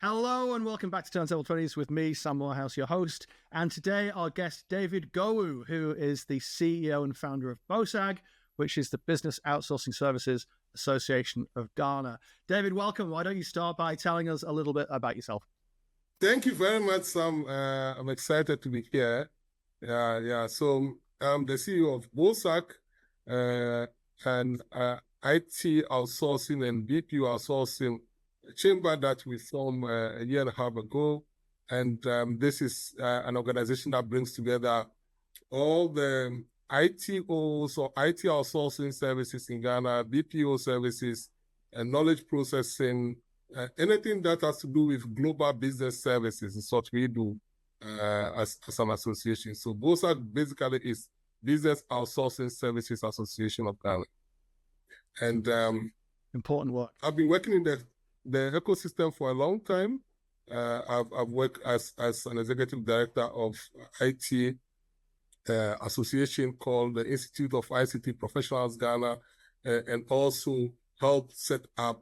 Hello and welcome back to Turntabl 20s with me, Sam Moorhouse, your host. And today our guest, David Gowu, who is the CEO and founder of BOSAG, which is the Business Outsourcing Services Association of Ghana. David, welcome. Why don't you start by telling us a little bit about yourself? Thank you very much, Sam. I'm excited to be here. So I'm the CEO of BOSAG and IT outsourcing and BPO outsourcing chamber that we formed a year and a half ago. And this is an organization that brings together all the ITOs or IT outsourcing services in Ghana, BPO services, and knowledge processing, anything that has to do with global business services is what we do as an association. So BOSAG basically is Business Outsourcing Services Association of Ghana. And important work. I've been working in the ecosystem for a long time. I've worked as an executive director of IT association called the Institute of ICT Professionals Ghana, and also helped set up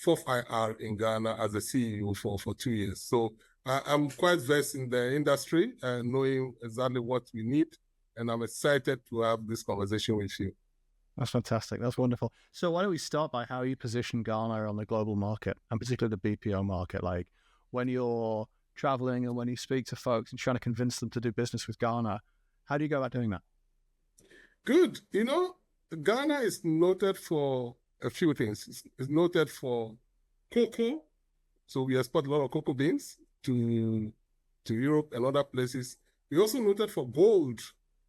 4IR in Ghana as a CEO for 2 years. So I'm quite versed in the industry and knowing exactly what we need, and I'm excited to have this conversation with you. That's fantastic. That's wonderful. So why don't we start by how you position Ghana on the global market, and particularly the BPO market? Like when you're traveling and when you speak to folks and trying to convince them to do business with Ghana, how do you go about doing that? Good. You know, Ghana is noted for a few things. It's noted for cocoa. So we export a lot of cocoa beans to Europe and other places. We're also noted for gold,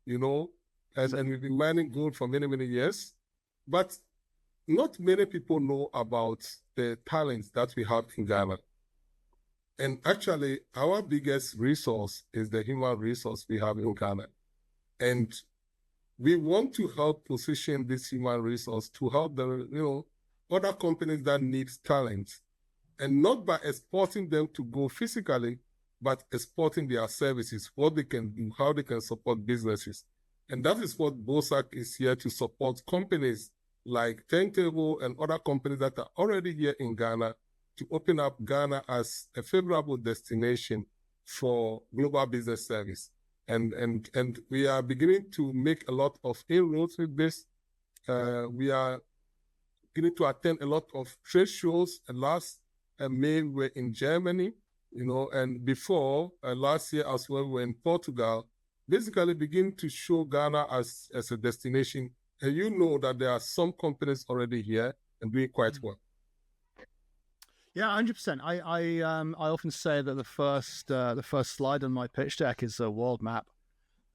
you know, and we've been mining gold for many, many years. But not many people know about the talents that we have in Ghana. And actually, our biggest resource is the human resource we have in Ghana. And we want to help position this human resource to help the, other companies that need talent, and not by exporting them to go physically, but exporting their services, what they can do, how they can support businesses. And that is what BOSAG is here to support companies like Turntabl and other companies that are already here in Ghana to open up Ghana as a favorable destination for global business service. And we are beginning to make a lot of inroads with this. We are beginning to attend a lot of trade shows. And last May we were in Germany, and before last year as well we were in Portugal, basically begin to show Ghana as a destination. And you know that there are some companies already here and doing quite well. Yeah, 100%. I often say that the first slide on my pitch deck is a world map,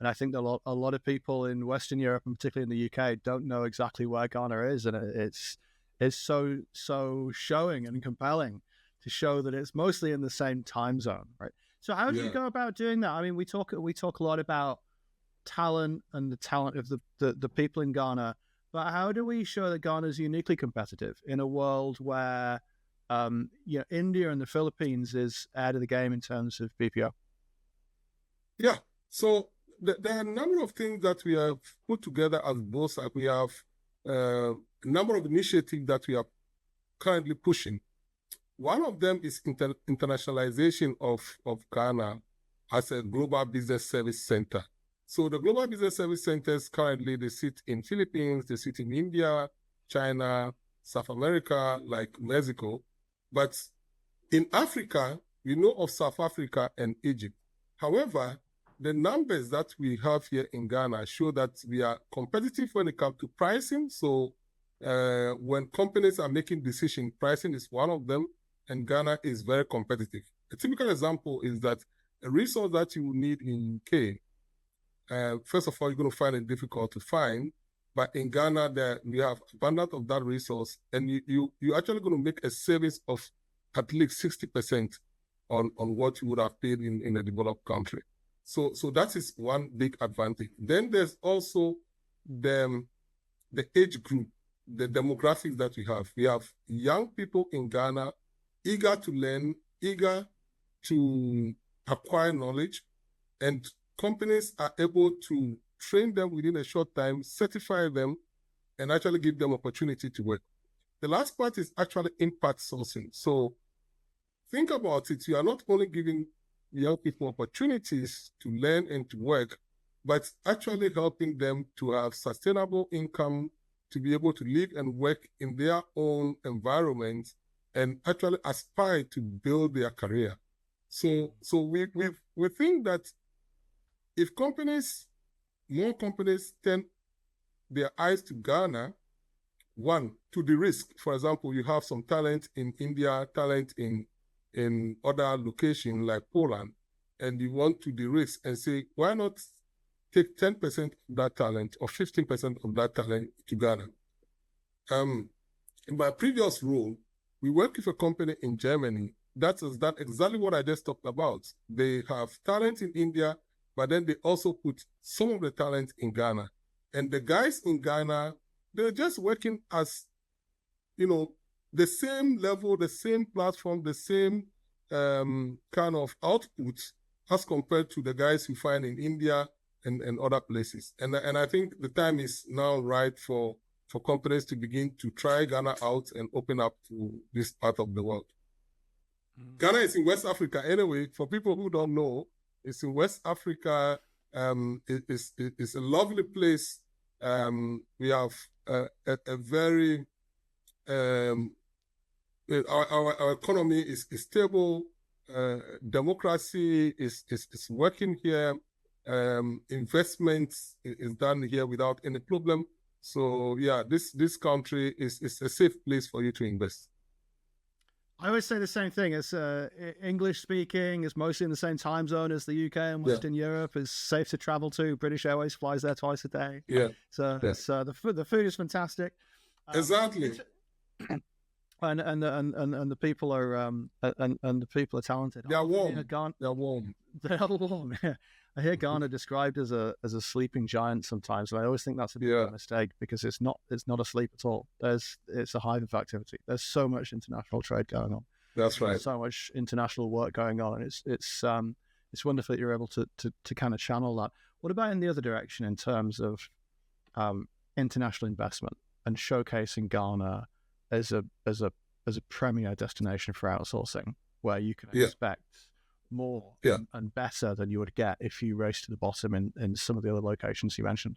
and I think that a lot of people in Western Europe and particularly in the UK don't know exactly where Ghana is, and it's so showing and compelling to show that it's mostly in the same time zone, right? So how do you go about doing that? I mean, we talk a lot about talent and the talent of the people in Ghana, but how do we show that Ghana is uniquely competitive in a world where India and the Philippines is out of the game in terms of BPO? Yeah. So there are a number of things that we have put together as BOSAG. We have a number of initiatives that we are currently pushing. One of them is internationalization of Ghana as a global business service center. So the global business service centers currently, they sit in Philippines, they sit in India, China, South America, like Mexico. But in Africa, we know of South Africa and Egypt. However, the numbers that we have here in Ghana show that we are competitive when it comes to pricing. So when companies are making decisions, pricing is one of them, and Ghana is very competitive. A typical example is that a resource that you need in UK, first of all, you're going to find it difficult to find. But in Ghana, we have abundance of that resource, and you're actually going to make a savings of at least 60% on what you would have paid in a developed country. So that is one big advantage. Then there's also the age group, the demographics that we have. We have young people in Ghana eager to learn, eager to acquire knowledge, and companies are able to train them within a short time, certify them, and actually give them opportunity to work. The last part is actually impact sourcing. So think about it, you are not only giving young people opportunities to learn and to work, but actually helping them to have sustainable income, to be able to live and work in their own environment and actually aspire to build their career. So we think that if more companies turn their eyes to Ghana, one, to the risk. For example, you have some talent in India, talent in other locations like Poland, and you want to de-risk and say, why not take 10% of that talent or 15% of that talent to Ghana? In my previous role, we worked with a company in Germany that is exactly what I just talked about. They have talent in India, but then they also put some of the talent in Ghana. And the guys in Ghana, they're just working as, the same level, the same platform, the same kind of output as compared to the guys you find in India and other places. And I think the time is now right for companies to begin to try Ghana out and open up to this part of the world. Ghana is in West Africa anyway. For people who don't know, it's in West Africa. It's a lovely place. We have a very our economy is stable. Democracy is working here. Investment is done here without any problem. So yeah, this country is a safe place for you to invest. I always say the same thing. It's English speaking. It's mostly in the same time zone as the UK and Western Europe. It's safe to travel to. British Airways flies there twice a day. Yeah. So the food is fantastic. Exactly. And the people are and the people are talented. They are warm. They're warm. They are warm. Yeah. I hear Ghana described as a sleeping giant sometimes, and I always think that's a big mistake because it's not asleep at all. It's a hive of activity. There's so much international trade going on. That's right. There's so much international work going on, and it's wonderful that you're able to kind of channel that. What about in the other direction in terms of international investment and showcasing Ghana as a premier destination for outsourcing, where you can expect more and better than you would get if you race to the bottom in some of the other locations you mentioned?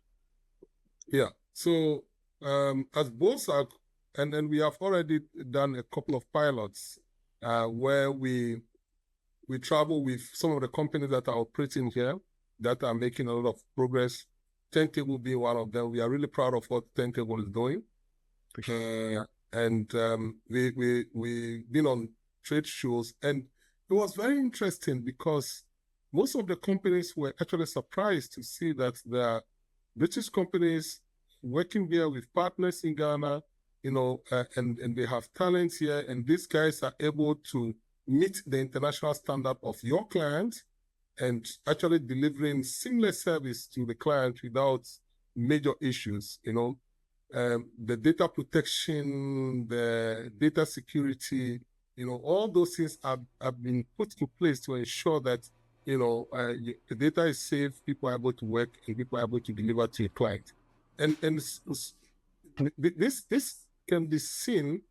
Yeah. So as BOSAG, and then we have already done a couple of pilots where we travel with some of the companies that are operating here that are making a lot of progress. Turntabl being one of them. We are really proud of what Turntabl is doing. And we've been on trade shows, and it was very interesting because most of the companies were actually surprised to see that there are British companies working here with partners in Ghana, and they have talents here, and these guys are able to meet the international standard of your client and actually delivering seamless service to the client without major issues, the data protection, the data security, all those things have been put in place to ensure that, the data is safe, people are able to work, and people are able to deliver to a client. And this can be seen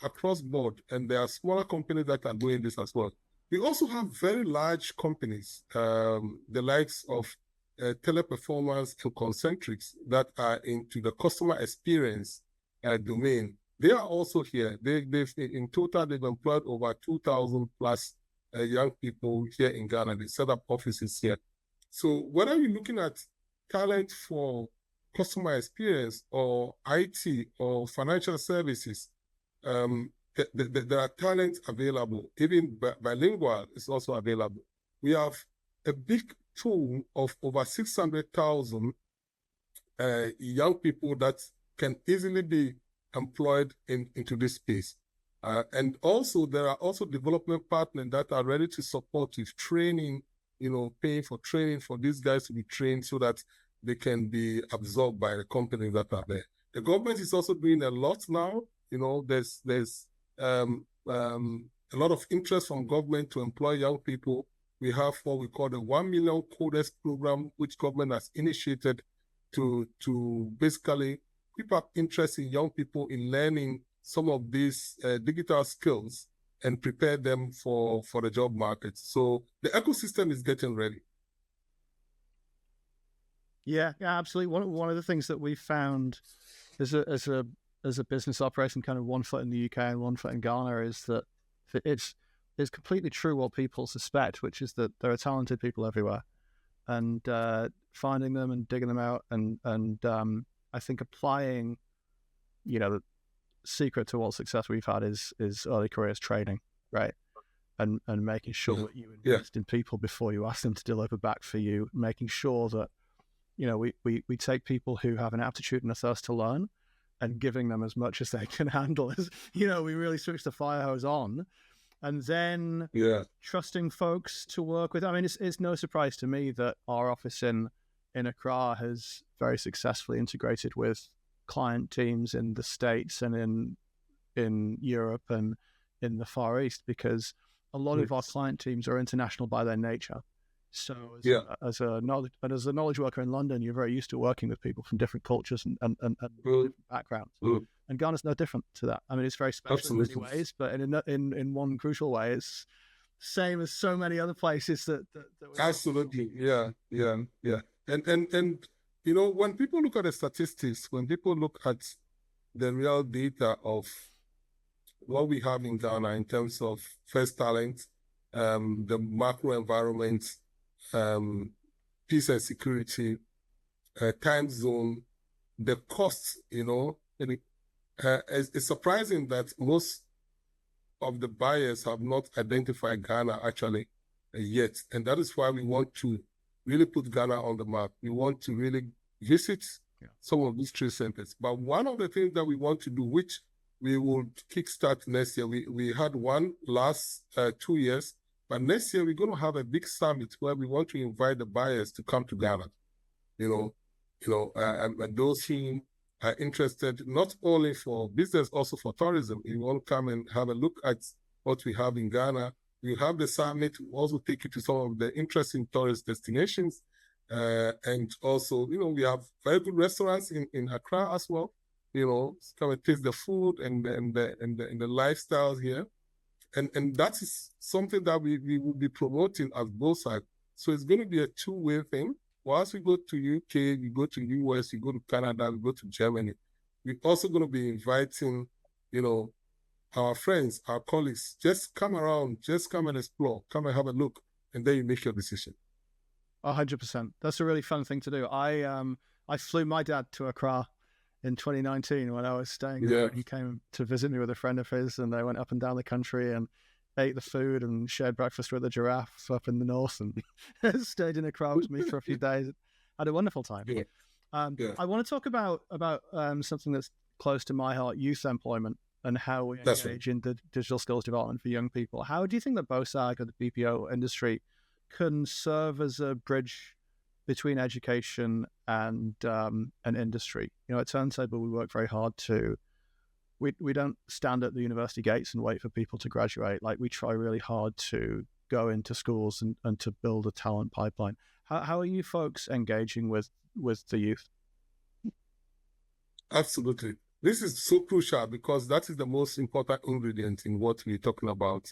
across board, and there are smaller companies that are doing this as well. We also have very large companies, the likes of Teleperformance and Concentrix that are into the customer experience domain. They are also here. They've in total, they've employed over 2,000 plus young people here in Ghana. They set up offices here. So whether you're looking at talent for customer experience or IT or financial services, there are talents available. Even bilingual is also available. We have a big pool of over 600,000 young people that can easily be employed into this space. And also, there are also development partners that are ready to support with training, paying for training for these guys to be trained so that they can be absorbed by the companies that are there. The government is also doing a lot now. There's a lot of interest from government to employ young people. We have what we call the 1 million coders program, which government has initiated to basically keep up interest in young people in learning some of these digital skills and prepare them for the job market. So the ecosystem is getting ready. Yeah, absolutely. One of the things that we found as a business operation, kind of one foot in the UK and one foot in Ghana, is that it's completely true what people suspect, which is that there are talented people everywhere, and finding them and digging them out, and I think applying, the secret to what success we've had is early careers training, right? And making sure that you invest in people before you ask them to deliver back for you, making sure that we take people who have an aptitude and a thirst to learn, and giving them as much as they can handle. As we really switch the fire hose on, and then trusting folks to work with. I mean, it's no surprise to me that our office in Accra has very successfully integrated with client teams in the States and in Europe and in the Far East, because a lot of our client teams are international by their nature. So as a knowledge worker in London, you're very used to working with people from different cultures and different backgrounds. And Ghana's no different to that. I mean, it's very special in many ways, but in one crucial way, it's same as so many other places that absolutely. Yeah. And when people look at the statistics, when people look at the real data of what we have in Ghana in terms of first talent, the macro environment, peace and security, time zone, the costs, it's surprising that most of the buyers have not identified Ghana actually yet. And that is why we want to really put Ghana on the map. We want to really visit some of these trade centers. But one of the things that we want to do, which we will kickstart next year, we had one last 2 years, but next year we're going to have a big summit where we want to invite the buyers to come to Ghana. And those who are interested, not only for business, also for tourism. You want to come and have a look at what we have in Ghana. We have the summit. We'll also take you to some of the interesting tourist destinations. And also, we have very good restaurants in Accra as well. Come and taste the food and the lifestyles here. And that is something that we will be promoting as BOSAG. So it's going to be a two-way thing. Once we go to UK, we go to US, we go to Canada, we go to Germany. We're also going to be inviting, our friends, our colleagues, just come around, just come and explore, come and have a look, and then you make your decision. 100%. That's a really fun thing to do. I flew my dad to Accra in 2019 when I was staying there. He came to visit me with a friend of his, and they went up and down the country and ate the food and shared breakfast with the giraffes up in the north, and stayed in Accra with me for a few days. Had a wonderful time. I want to talk about something that's close to my heart: youth employment, and how we engage in the digital skills development for young people. How do you think that BOSAG or the BPO industry can serve as a bridge between education and industry? At Turntabl, we work very hard to. We don't stand at the university gates and wait for people to graduate. Like, we try really hard to go into schools and to build a talent pipeline. How are you folks engaging with the youth? Absolutely. This is so crucial because that is the most important ingredient in what we're talking about.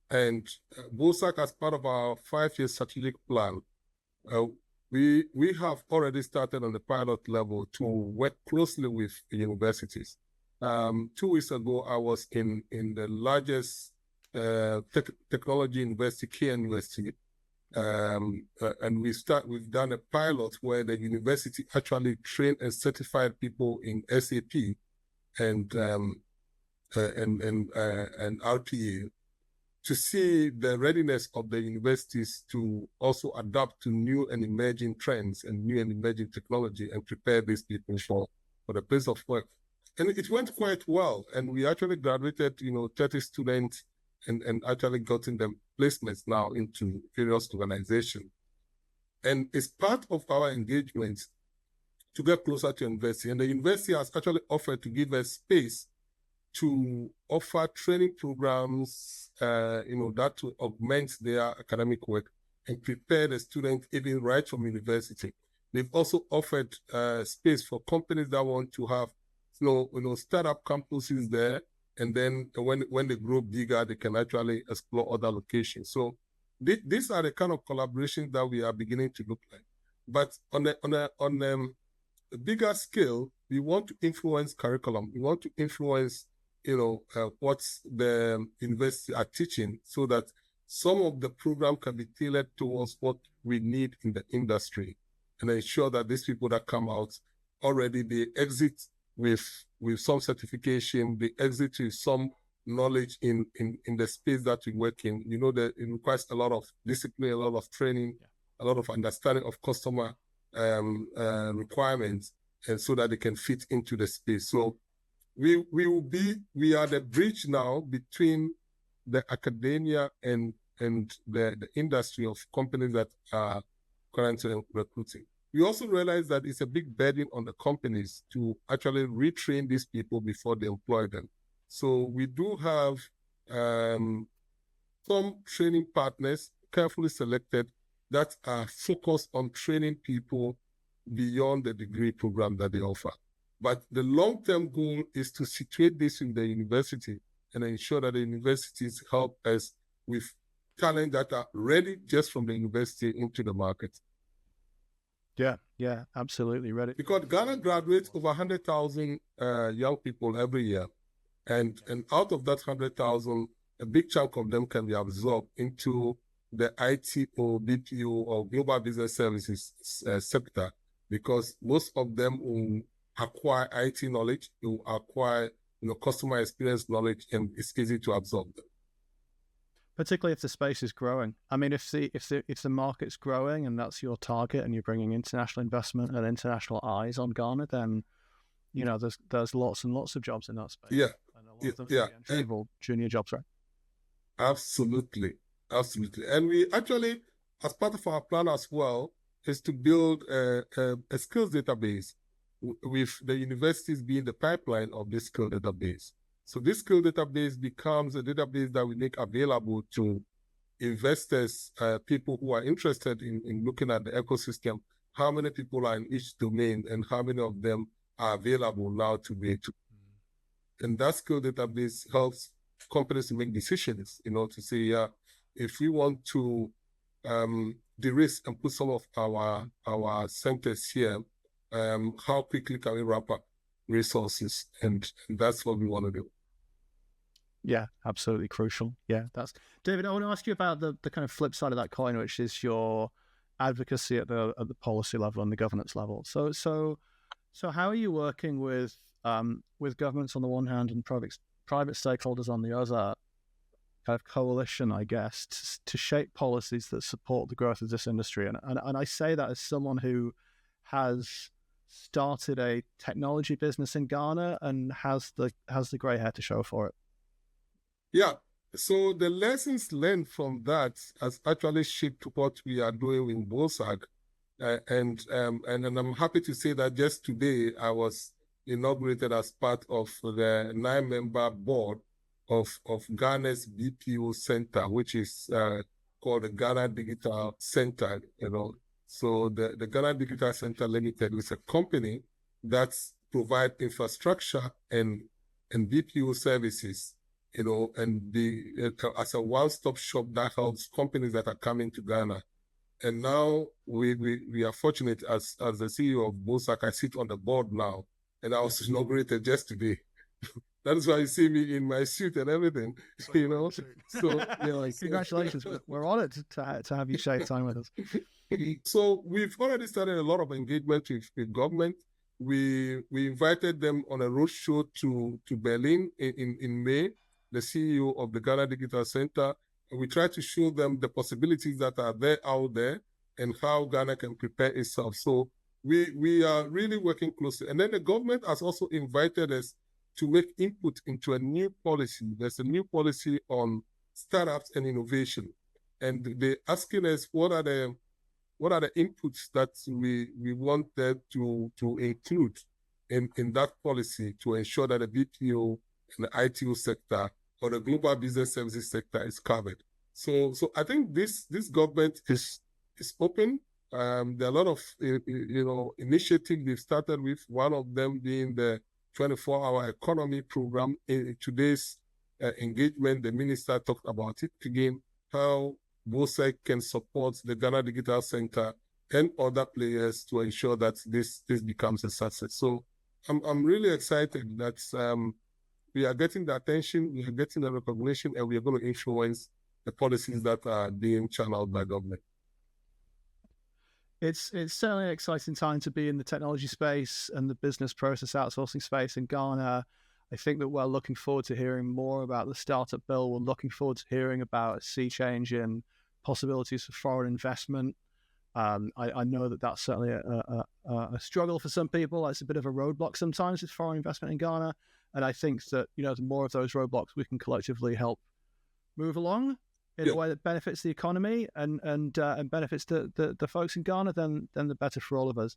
And BOSAG, as part of our 5-year strategic plan, we have already started on the pilot level to work closely with universities. 2 weeks ago, I was in the largest technology university, KNUST, and we've done a pilot where the university actually trained and certified people in SAP and RPA to see the readiness of the universities to also adapt to new and emerging trends and new and emerging technology and prepare these people for the place of work. And it went quite well. And we actually graduated, 30 students and actually gotten them placements now into various organizations. And it's part of our engagement to get closer to university. And the university has actually offered to give us space to offer training programs, that to augment their academic work and prepare the students even right from university. They've also offered space for companies that want to have, startup campuses there and then when they grow bigger, they can actually explore other locations. So these are the kind of collaborations that we are beginning to look like. But on a bigger scale, we want to influence curriculum. We want to influence, what the universities are teaching, so that some of the program can be tailored towards what we need in the industry, and ensure that these people that come out already, they exit with some certification, they exit with some knowledge in the space that we work in. That it requires a lot of discipline, a lot of training, a lot of understanding of customer requirements, and so that they can fit into the space. So we are the bridge now between the academia and the industry of companies that are currently recruiting. We also realize that it's a big burden on the companies to actually retrain these people before they employ them. So we do have some training partners carefully selected that are focused on training people beyond the degree program that they offer. But the long-term goal is to situate this in the university and ensure that the universities help us with talent that are ready just from the university into the market. Yeah, absolutely ready. Because Ghana graduates over 100,000 young people every year. And out of that 100,000, a big chunk of them can be absorbed into the IT or BPO or global business services sector, because most of them will acquire IT knowledge, will acquire customer experience knowledge, and it's easy to absorb them. Particularly if the space is growing. I mean, if the market's growing and that's your target, and you're bringing international investment and international eyes on Ghana, then there's lots and lots of jobs in that space. Yeah, and a lot of them entry-level junior jobs, right? Absolutely. And we actually, as part of our plan as well, is to build a skills database, with the universities being the pipeline of this skill database. So this skill database becomes a database that we make available to investors, people who are interested in looking at the ecosystem, how many people are in each domain and how many of them are available now to be able to. And that skill database helps companies to make decisions, to say, if we want to de-risk and put some of our centers here, how quickly can we wrap up resources? And that's what we want to do. Yeah, absolutely crucial. Yeah, that's David. I want to ask you about the kind of flip side of that coin, which is your advocacy at the policy level and the governance level. So how are you working with governments on the one hand and private stakeholders on the other, kind of coalition, I guess, to shape policies that support the growth of this industry? And I say that as someone who has started a technology business in Ghana and has the grey hair to show for it. Yeah. So the lessons learned from that has actually shaped what we are doing in BOSAG. And I'm happy to say that just today I was inaugurated as part of the 9-member board of Ghana's BPO Center, which is called the Ghana Digital Center. So the Ghana Digital Center Limited is a company that provides infrastructure and BPO services, and as a one-stop shop that helps companies that are coming to Ghana. And now we are fortunate as the CEO of BOSAG. I sit on the board now, and I was inaugurated just today. That is why you see me in my suit and everything, So congratulations! We're honored to have you share time with us. So we've already started a lot of engagement with government. We invited them on a roadshow to Berlin in May, the CEO of the Ghana Digital Center. And we try to show them the possibilities that are out there and how Ghana can prepare itself. So we are really working closely. And then the government has also invited us to make input into a new policy. There's a new policy on startups and innovation. And they're asking us what are the inputs that we want them to include in that policy to ensure that the BPO and the ITO sector or the global business services sector is covered. So I think this government is open. There are a lot of initiatives they've started with. One of them being the 24-hour economy program. In today's engagement, the minister talked about it again, how BOSAG can support the Ghana Digital Center and other players to ensure that this becomes a success. So I'm really excited that we are getting the attention, we are getting the recognition, and we are going to influence the policies that are being channeled by government. It's certainly an exciting time to be in the technology space and the business process outsourcing space in Ghana. I think that we're looking forward to hearing more about the startup bill. We're looking forward to hearing about a sea change in possibilities for foreign investment. I know that that's certainly a struggle for some people. It's a bit of a roadblock sometimes with foreign investment in Ghana. And I think that, the more of those roadblocks we can collectively help move along in a way that benefits the economy and benefits the folks in Ghana, then the better for all of us.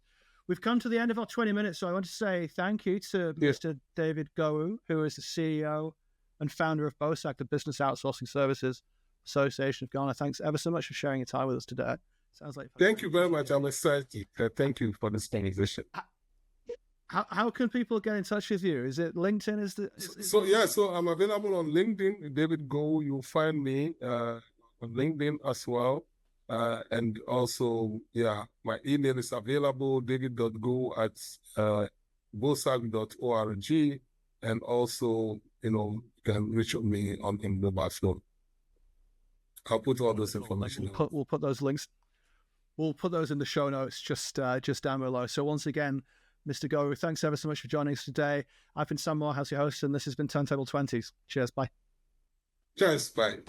We've come to the end of our 20 minutes, so I want to say thank you to Mr. David Gowu, who is the CEO and founder of BOSAG, the Business Outsourcing Services Association of Ghana. Thanks ever so much for sharing your time with us today. Sounds like thank you very much. I'm excited. Thank you for this conversation. How can people get in touch with you? Is it LinkedIn? So I'm available on LinkedIn, David Gowu. You'll find me on LinkedIn as well. And also, my email is available, david.gowu@bosag.org. And also, you can reach me on in mobile phone. I'll put all those information. We'll put those links. We'll put those in the show notes just down below. So once again, Mr. Gowu, thanks ever so much for joining us today. I've been Sam Moorhouse, your host, and this has been Turntable 20s. Cheers, bye. Cheers, bye.